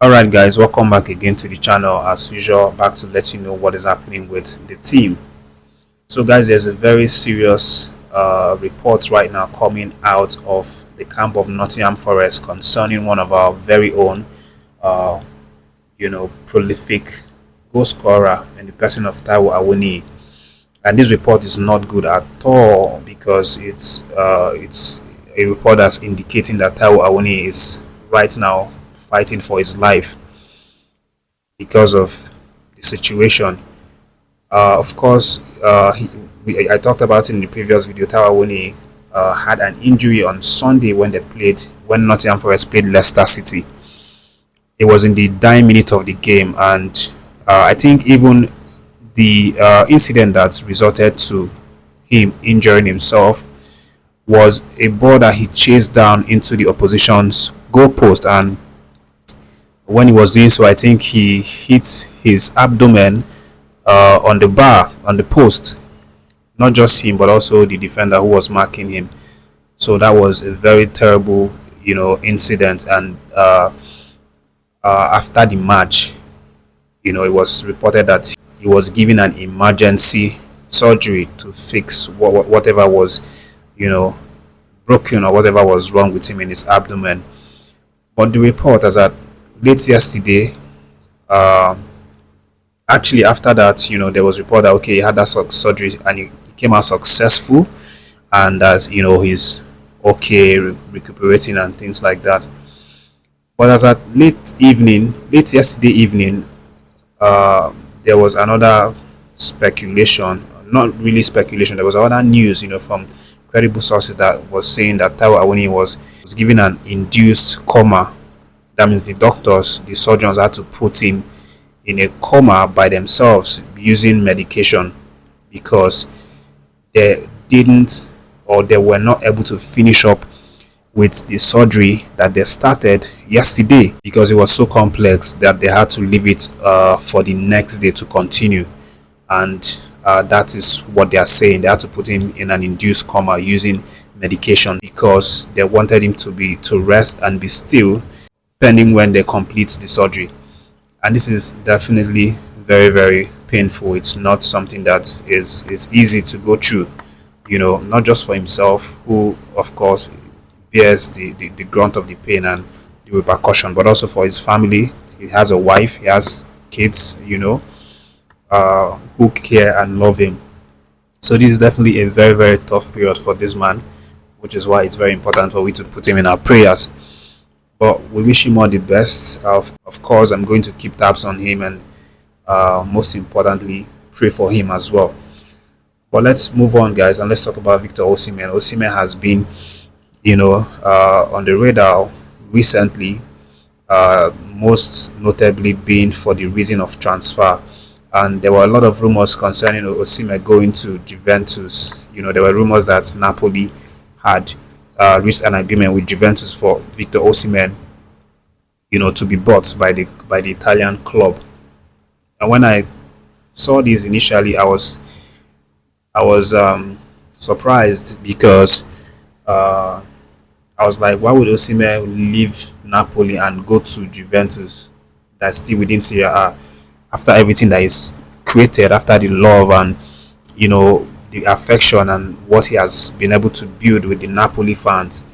Alright guys, welcome back again to the channel. As usual, back to let you know what is happening with the team. So guys, there's a very serious report right now coming out of the camp of Nottingham Forest concerning one of our very own uh, prolific goal scorer in the person of Taiwo Awoniyi. And this report is not good at all because it's a report that's indicating that Taiwo Awoniyi is right now fighting for his life because of the situation. Of course, I talked about it in the previous video. Taiwo Awoniyi had an injury on Sunday when Nottingham Forest played Leicester City. It was in the dying minute of the game, and I think even the incident that resulted to him injuring himself was a ball that he chased down into the opposition's goalpost, and when he was doing so, I think he hit his abdomen on the bar, on the post. Not just him, but also the defender who was marking him. So that was a very terrible, incident. And after the match, it was reported that he was given an emergency surgery to fix whatever was, broken or whatever was wrong with him in his abdomen. But the report is that late yesterday, actually after that, there was report that okay, he had that surgery and he came out successful, and as he's okay, recuperating and things like that. But as at late yesterday evening, there was another speculation, not really speculation, there was another news, from credible sources that was saying that Taiwo Awoniyi was given an induced coma. That means the surgeons had to put him in a coma by themselves using medication because they didn't, or they were not able to finish up with the surgery that they started yesterday because it was so complex that they had to leave it for the next day to continue. And that is what they are saying. They had to put him in an induced coma using medication because they wanted him to rest and be still pending when they complete the surgery. And this is definitely very, very painful. It's not something that is easy to go through, not just for himself, who of course bears the grunt of the pain and the repercussion, but also for his family. He has a wife, he has kids, who care and love him. So this is definitely a very, very tough period for this man, which is why it's very important for we to put him in our prayers. But we wish him all the best. Of course, I'm going to keep tabs on him and most importantly, pray for him as well. But let's move on, guys, and let's talk about Victor Osimhen. Osimhen has been, on the radar recently, most notably being for the reason of transfer. And there were a lot of rumors concerning Osimhen going to Juventus. There were rumors that Napoli had reached an agreement with Juventus for Victor Osimhen, to be bought by the Italian club. And when I saw this initially, I was surprised because I was like, why would Osimhen leave Napoli and go to Juventus that's still within Serie A after everything that is created, after the love and the affection and what he has been able to build with the Napoli fans?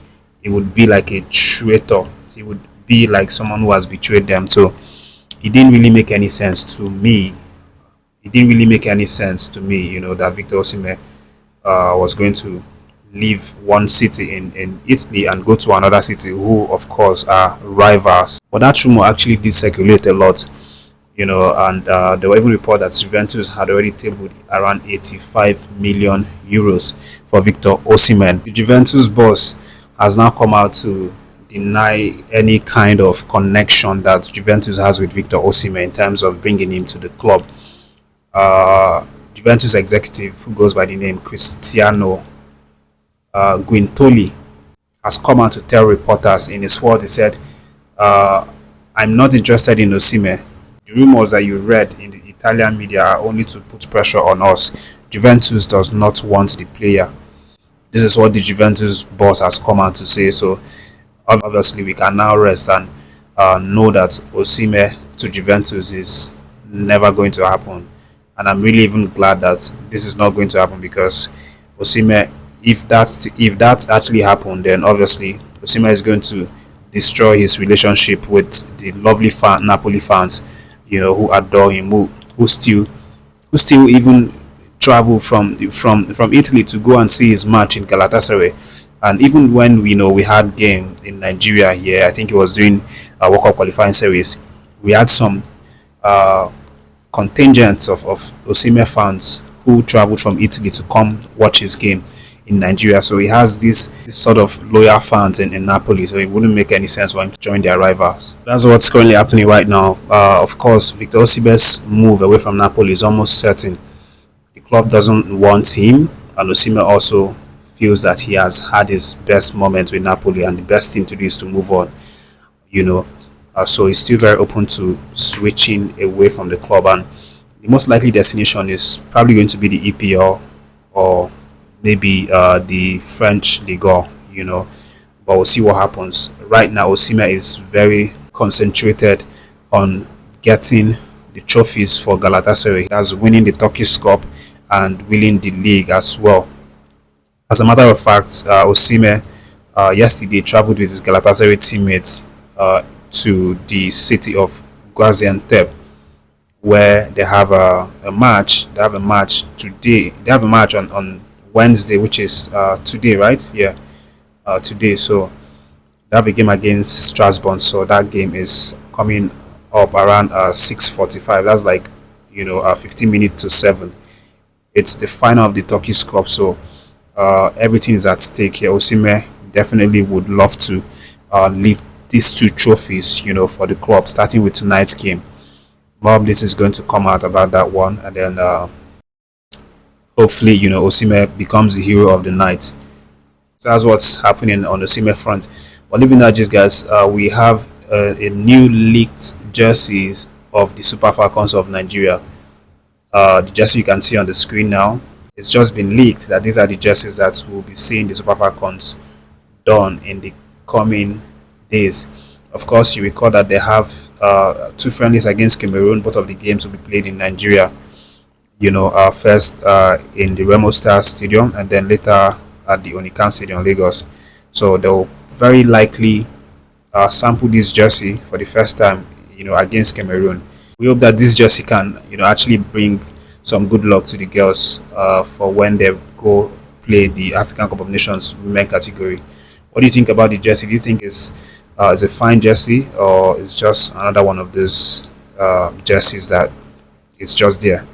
It would be like a traitor. He would be like someone who has betrayed them. So it didn't really make any sense to me. That Victor Osimhen was going to leave one city in Italy and go to another city who of course are rivals. But that rumor actually did circulate a lot. And there were even reports that Juventus had already tabled around 85 million euros for Victor Osimhen. The Juventus boss has now come out to deny any kind of connection that Juventus has with Victor Osimhen in terms of bringing him to the club. Juventus executive, who goes by the name Cristiano Guintoli, has come out to tell reporters in his words. He said, I'm not interested in Osimhen. The rumors that you read in the Italian media are only to put pressure on us. Juventus does not want the player. This is what the Juventus boss has come out to say. So obviously we can now rest and know that Osimhen to Juventus is never going to happen. And I'm really even glad that this is not going to happen, because Osimhen, if that actually happened, then obviously Osimhen is going to destroy his relationship with the lovely Napoli fans, who adore him, who still even travel from Italy to go and see his match in Galatasaray. And even when we had game in Nigeria here, I think it was during World Cup qualifying series, we had some uh, contingents of Osimhen fans who traveled from Italy to come watch his game in Nigeria. So he has this sort of loyal fans in Napoli. So it wouldn't make any sense for him to join their rivals. That's what's currently happening right now. Of course, Victor Osimhen's move away from Napoli is almost certain. The club doesn't want him, and Osimhen also feels that he has had his best moments with Napoli, and the best thing to do is to move on. You know, so he's still very open to switching away from the club, and the most likely destination is probably going to be the EPL, or maybe the French Ligue. But we'll see what happens. Right now, Osimhen is very concentrated on getting the trophies for Galatasaray. That's winning the Turkish Cup and winning the league as well. As a matter of fact, Osimhen yesterday traveled with his Galatasaray teammates to the city of Gaziantep, where they have a match. They have a match today. They have a match on Wednesday, which is today, right? Yeah, today. So they have a game against Strasbourg. So that game is coming up around 6:45. That's like 15 minutes to 7. It's the final of the Turkish Cup. So everything is at stake here. Osimhen definitely would love to lift these two trophies, for the club, starting with tonight's game. More of this is going to come out about that one, and then hopefully, Osimhen becomes the hero of the night. So that's what's happening on the Osimhen front. But leaving that, just guys, we have a new leaked jerseys of the Super Falcons of Nigeria. The jersey you can see on the screen now. It's just been leaked that these are the jerseys that will be seeing the Super Falcons done in the coming days. Of course, you recall that they have two friendlies against Cameroon. Both of the games will be played in Nigeria. First in the Remo Star Stadium, and then later at the Onikan Stadium, Lagos. So they'll very likely sample this jersey for the first time, against Cameroon. We hope that this jersey can, actually bring some good luck to the girls for when they go play the African Cup of Nations women category. What do you think about the jersey? Do you think it's a fine jersey, or it's just another one of those jerseys that is just there?